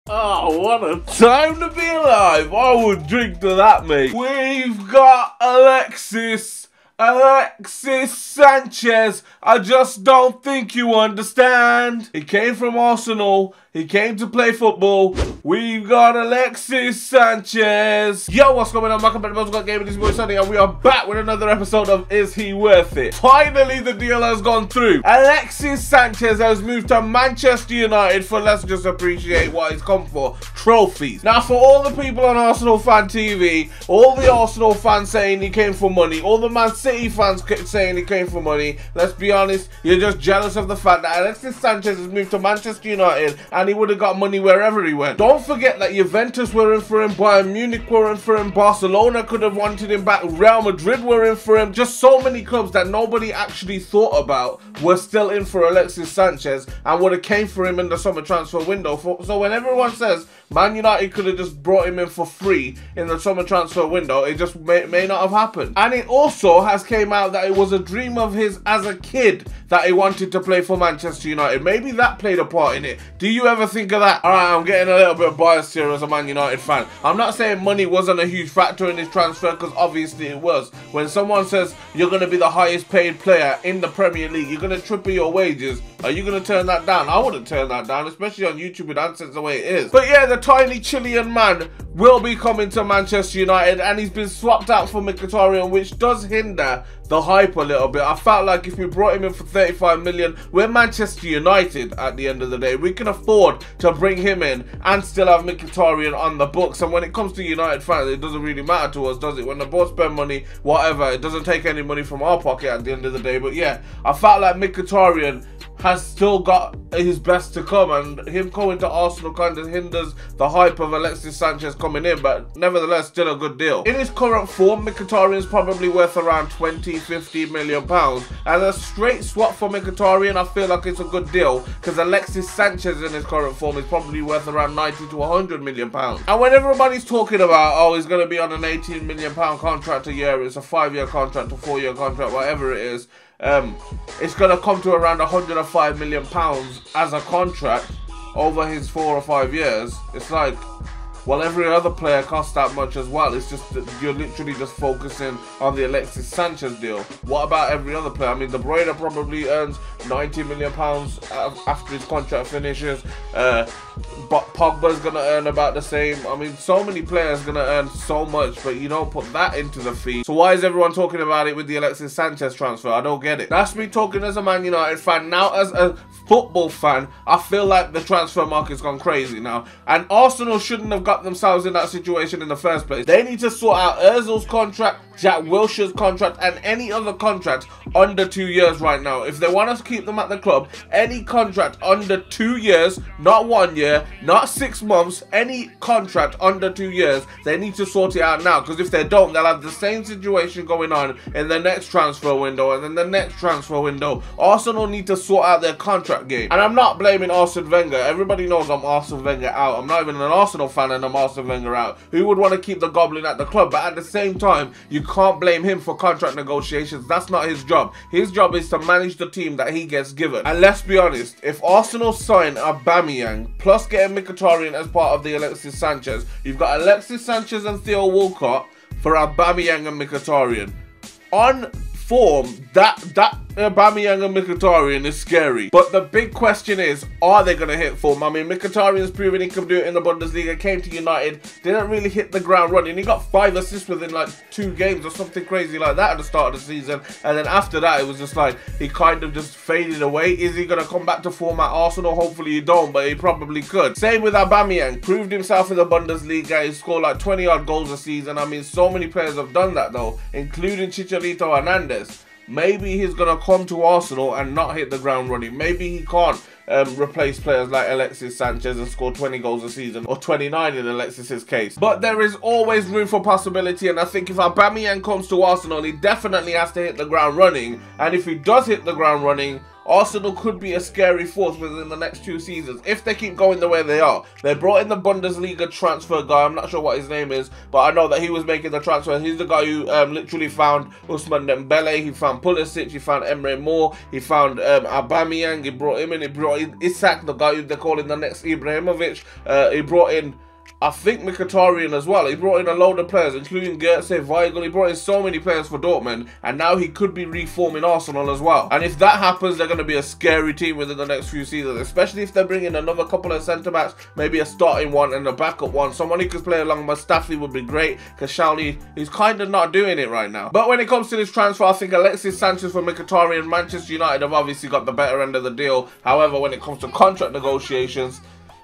Oh, what a time to be alive. I would drink to that, mate. We've got Alexis Sanchez. I just don't think you understand. He came from Arsenal. He came to play football. We've got Alexis Sanchez. Yo, what's going on? Welcome back to Got Game with this boy Sunny, and we are back with another episode of Is He Worth It? Finally, the deal has gone through. Alexis Sanchez has moved to Manchester United for, let's just appreciate what he's come for, trophies. Now, for all the people on Arsenal Fan TV, all the Arsenal fans saying he came for money, all the Man City fans saying he came for money, let's be honest, you're just jealous of the fact that Alexis Sanchez has moved to Manchester United and he would have got money wherever he went. Don't forget that Juventus were in for him, Bayern Munich were in for him, Barcelona could have wanted him back, Real Madrid were in for him. Just so many clubs that nobody actually thought about were still in for Alexis Sanchez and would have came for him in the summer transfer window. So when everyone says Man United could have just brought him in for free in the summer transfer window, it just may not have happened. And it also has came out that it was a dream of his as a kid that he wanted to play for Manchester United. Maybe that played a part in it. Do you ever think of that? Alright, I'm getting a little bit biased here as a Man United fan. I'm not saying money wasn't a huge factor in his transfer, because obviously it was. When someone says you're going to be the highest paid player in the Premier League, you're going to triple your wages, are you going to turn that down? I wouldn't turn that down, especially on YouTube with AdSense the way it is. But yeah, the tiny Chilean man will be coming to Manchester United, and he's been swapped out for Mkhitaryan, which does hinder the hype a little bit. I felt like if we brought him in for 35 million, we're Manchester United at the end of the day. We can afford to bring him in and still have Mkhitaryan on the books. And when it comes to United fans, it doesn't really matter to us, does it? When the boss spend money, whatever, it doesn't take any money from our pocket at the end of the day. But yeah, I felt like Mkhitaryan has still got his best to come, and him going to Arsenal kind of hinders the hype of Alexis Sanchez coming in, but nevertheless still a good deal. In his current form, Mkhitaryan is probably worth around 20-50 million pounds, and a straight swap for Mkhitaryan, I feel like it's a good deal, because Alexis Sanchez in his current form is probably worth around 90 to 100 million pounds. And when everybody's talking about, oh, he's going to be on an 18 million pound contract a year, it's a 5-year contract, a 4-year contract, whatever it is, it's going to come to around 105 million pounds as a contract over his 4 or 5 years. It's like, well, every other player costs that much as well. It's just that you're literally just focusing on the Alexis Sanchez deal. What about every other player? I mean, De Bruyne probably earns 90 million pounds after his contract finishes. But Pogba's going to earn about the same. I mean, so many players going to earn so much, but you don't put that into the fee. So why is everyone talking about it with the Alexis Sanchez transfer? I don't get it. That's me talking as a Man United fan. Now, as a football fan, I feel like the transfer market's gone crazy now. And Arsenal shouldn't have got themselves in that situation in the first place. They need to sort out Ozil's contract, Jack Wilshere's contract, and any other contract under 2 years right now. If they want us to keep them at the club, any contract under 2 years, not 1 year, not 6 months, any contract under 2 years, they need to sort it out now, because if they don't, they'll have the same situation going on in the next transfer window and then the next transfer window. Arsenal need to sort out their contract game. And I'm not blaming Arsene Wenger. Everybody knows I'm Arsene Wenger out. I'm not even an Arsenal fan and I'm Arsene Wenger out. Who would want to keep the Goblin at the club? But at the same time, you can't blame him for contract negotiations. That's not his job. His job is to manage the team that he gets given. And let's be honest, if Arsenal sign Aubameyang plus getting Mkhitaryan as part of the Alexis Sanchez, you've got Alexis Sanchez and Theo Walcott for Aubameyang and Mkhitaryan. On form, that Aubameyang and Mkhitaryan is scary. But the big question is, are they going to hit form? I mean, Mkhitaryan's proven he can do it in the Bundesliga, came to United, didn't really hit the ground running. He got 5 assists within like 2 games or something crazy like that at the start of the season. And then after that, it was just like, he kind of just faded away. Is he going to come back to form at Arsenal? Hopefully he don't, but he probably could. Same with Aubameyang, proved himself in the Bundesliga. He scored like 20 odd goals a season. I mean, so many players have done that though, including Chicharito Hernandez. Maybe he's going to come to Arsenal and not hit the ground running. Maybe he can't replace players like Alexis Sanchez and score 20 goals a season, or 29 in Alexis's case. But there is always room for possibility, and I think if Aubameyang comes to Arsenal, he definitely has to hit the ground running. And if he does hit the ground running, Arsenal could be a scary force within the next 2 seasons if they keep going the way they are. They brought in the Bundesliga transfer guy. I'm not sure what his name is, but I know that he was making the transfer. He's the guy who literally found Ousmane Dembele. He found Pulisic. He found Emre Moore. He found Aubameyang. He brought him in. He brought in Isak, the guy who they're calling the next Ibrahimovic. He brought in, I think, Mkhitaryan as well. He brought in a load of players, including Götze, Weigl. He brought in so many players for Dortmund, and now he could be reforming Arsenal as well. And if that happens, they're going to be a scary team within the next few seasons, especially if they bring in another couple of centre-backs, maybe a starting one and a backup one. Someone who could play along Mustafi would be great, because Shawnee, he's kind of not doing it right now. But when it comes to this transfer, I think Alexis Sanchez for Mkhitaryan, Manchester United have obviously got the better end of the deal. However, when it comes to contract negotiations,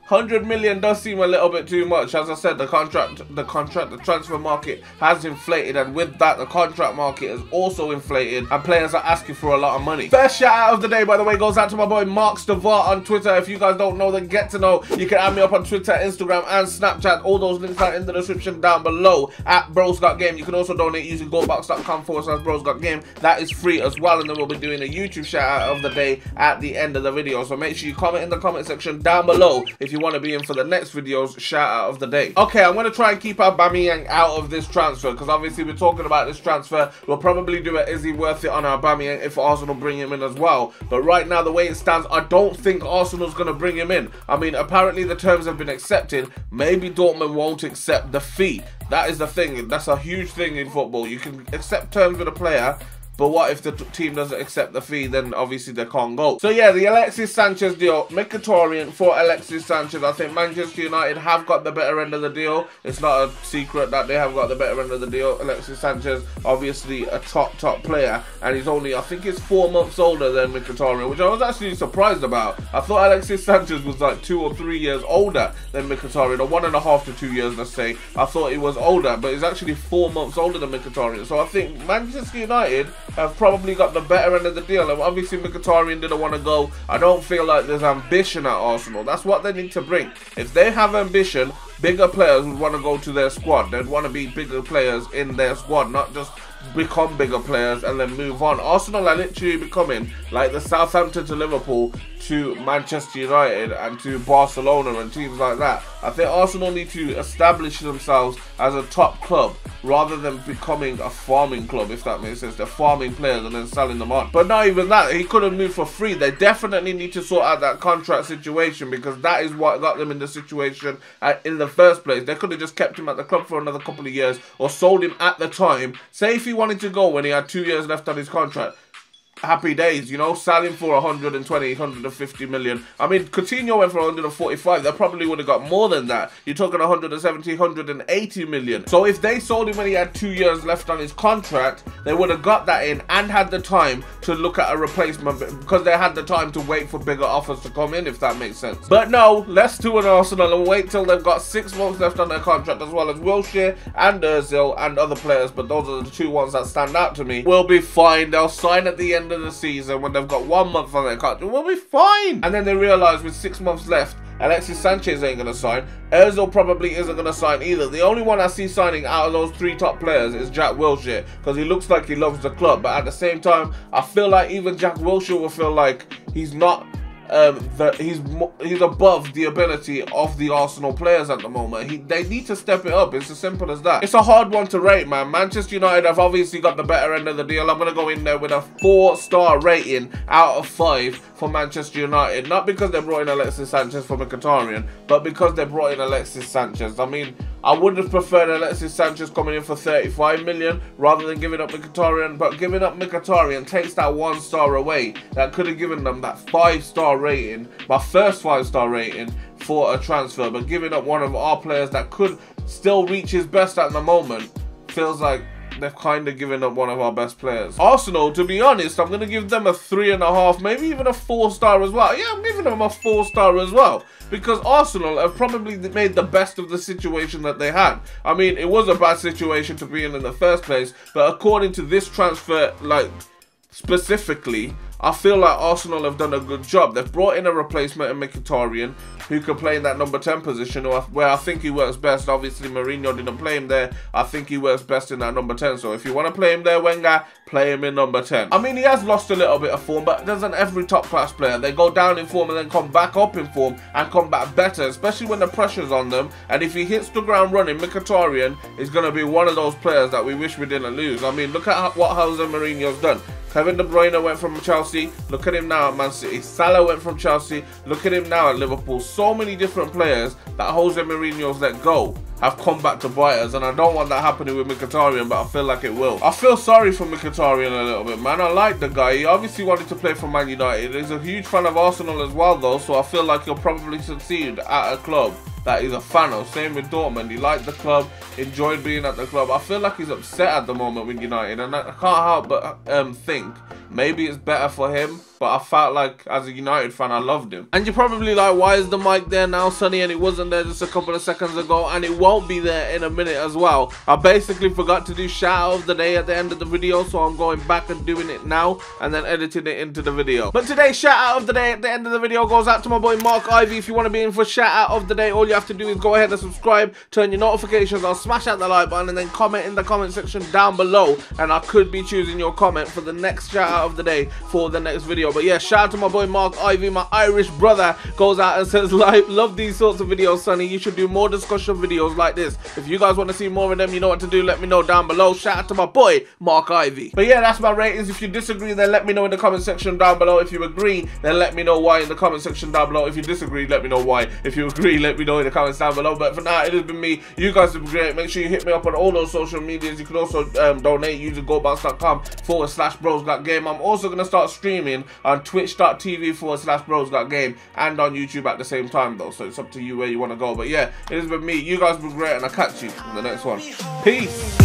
100 million does seem a little bit too much. As I said, the transfer market has inflated, and with that, the contract market is also inflated, and players are asking for a lot of money. First shout out of the day, by the way, goes out to my boy Mark Stavart on Twitter. If you guys don't know, then get to know. You can add me up on Twitter, Instagram, and Snapchat. All those links are in the description down below at Bros Got Game. You can also donate using gobox.com/Bros Got Game. That is free as well, and then we'll be doing a YouTube shout out of the day at the end of the video. So make sure you comment in the comment section down below if you want to be in for the next video's shout out of the day. Okay, I'm going to try and keep Aubameyang out of this transfer, because obviously we're talking about this transfer. We'll probably do it, is he worth it on Aubameyang if Arsenal bring him in as well. But right now, the way it stands, I don't think Arsenal's going to bring him in. I mean, apparently the terms have been accepted. Maybe Dortmund won't accept the fee. That is the thing. That's a huge thing in football. You can accept terms with a player, but what if the team doesn't accept the fee? Then obviously they can't go. So yeah, the Alexis Sanchez deal, Mkhitaryan for Alexis Sanchez. I think Manchester United have got the better end of the deal. It's not a secret that they have got the better end of the deal. Alexis Sanchez, obviously a top player, and he's only, I think, he's 4 months older than Mkhitaryan, which I was actually surprised about. I thought Alexis Sanchez was like 2 or 3 years older than Mkhitaryan, or 1.5 to 2 years, let's say. I thought he was older, but he's actually 4 months older than Mkhitaryan. So I think Manchester United have probably got the better end of the deal. And obviously Mkhitaryan didn't want to go. I don't feel like there's ambition at Arsenal. That's what they need to bring. If they have ambition, bigger players would want to go to their squad. They'd want to be bigger players in their squad, not just become bigger players and then move on. Arsenal are literally becoming like the Southampton to Liverpool to Manchester United and to Barcelona and teams like that. I think Arsenal need to establish themselves as a top club rather than becoming a farming club, if that makes sense. They're farming players and then selling them on. But not even that. He couldn't move for free. They definitely need to sort out that contract situation, because that is what got them in the situation in the first place. They could have just kept him at the club for another couple of years or sold him at the time. Say if he wanted to go when he had 2 years left on his contract, happy days, you know, selling for 120, 150 million. I mean, Coutinho went for 145. They probably would have got more than that. You're talking 170, 180 million. So if they sold him when he had 2 years left on his contract, they would have got that in and had the time to look at a replacement, because they had the time to wait for bigger offers to come in, if that makes sense. But no, let's do an Arsenal and wait till they've got 6 months left on their contract, as well as Wilshere and Ozil and other players. But those are the 2 ones that stand out to me. We'll be fine. They'll sign at the end of the season when they've got 1 month on their contract. We'll be fine. And then they realise with 6 months left, Alexis Sanchez ain't going to sign. Ozil probably isn't going to sign either. The only one I see signing out of those 3 top players is Jack Wilshere, because he looks like he loves the club. But at the same time, I feel like even Jack Wilshere will feel like he's not he's above the ability of the Arsenal players at the moment. They need to step it up. It's as simple as that. It's a hard one to rate, man. Manchester United have obviously got the better end of the deal. I'm going to go in there with a 4-star rating out of 5 for Manchester United. Not because they brought in Alexis Sanchez for Mkhitaryan, but because they brought in Alexis Sanchez. I mean, I would have preferred Alexis Sanchez coming in for 35 million rather than giving up Mkhitaryan. But giving up Mkhitaryan takes that 1-star away. That could have given them that 5-star rating, my first 5-star rating for a transfer. But giving up one of our players that could still reach his best at the moment feels like they've kind of given up one of our best players. Arsenal, to be honest, I'm going to give them a 3.5, maybe even a 4-star as well. Yeah, I'm giving them a 4-star as well, because Arsenal have probably made the best of the situation that they had. I mean, it was a bad situation to be in the first place, but according to this transfer, like, specifically, I feel like Arsenal have done a good job. They've brought in a replacement in Mkhitaryan who can play in that number 10 position, where I think he works best. Obviously, Mourinho didn't play him there. I think he works best in that number 10. So if you want to play him there, Wenger, play him in number 10. I mean, he has lost a little bit of form, but doesn't every top-class player? They go down in form and then come back up in form and come back better, especially when the pressure's on them. And if he hits the ground running, Mkhitaryan is going to be one of those players that we wish we didn't lose. I mean, look at what Jose Mourinho's done. Kevin De Bruyne went from Chelsea. Look at him now at Man City. Salah went from Chelsea. Look at him now at Liverpool. So many different players that Jose Mourinho's let go have come back to bite us, and I don't want that happening with Mkhitaryan, but I feel like it will. I feel sorry for Mkhitaryan a little bit, man. I like the guy. He obviously wanted to play for Man United. He's a huge fan of Arsenal as well, though, so I feel like he'll probably succeed at a club that he's a fan of. Same with Dortmund. He liked the club, enjoyed being at the club. I feel like he's upset at the moment with United, and I can't help but think maybe it's better for him. But I felt like, as a United fan, I loved him. And you're probably like, why is the mic there now, Sonny? And it wasn't there just a couple of seconds ago, and it won't be there in a minute as well. I basically forgot to do shout out of the day at the end of the video, so I'm going back and doing it now and then editing it into the video. But today's shout out of the day at the end of the video goes out to my boy Mark Ivy. If you want to be in for shout out of the day, all you have to do is go ahead and subscribe, turn your notifications on, smash out the like button, and then comment in the comment section down below, and I could be choosing your comment for the next shout out of the day for the next video. But yeah, shout out to my boy Mark Ivy, my Irish brother, goes out and says, love these sorts of videos, Sonny. You should do more discussion videos like this. If you guys want to see more of them, you know what to do. Let me know down below. Shout out to my boy Mark Ivy. But yeah, that's my ratings. If you disagree, then let me know in the comment section down below. If you agree, then let me know why in the comment section down below. If you disagree, let me know why. If you agree, let me know in the comments down below. But for now, it has been me. You guys have been great. Make sure you hit me up on all those social medias. You can also donate using gobox.com/brosgotgame. I'm also going to start streaming on twitch.tv/brosgotgame and on YouTube at the same time, though. So it's up to you where you want to go. But yeah, it has been me. You guys have been great, and I'll catch you in the next one. Peace.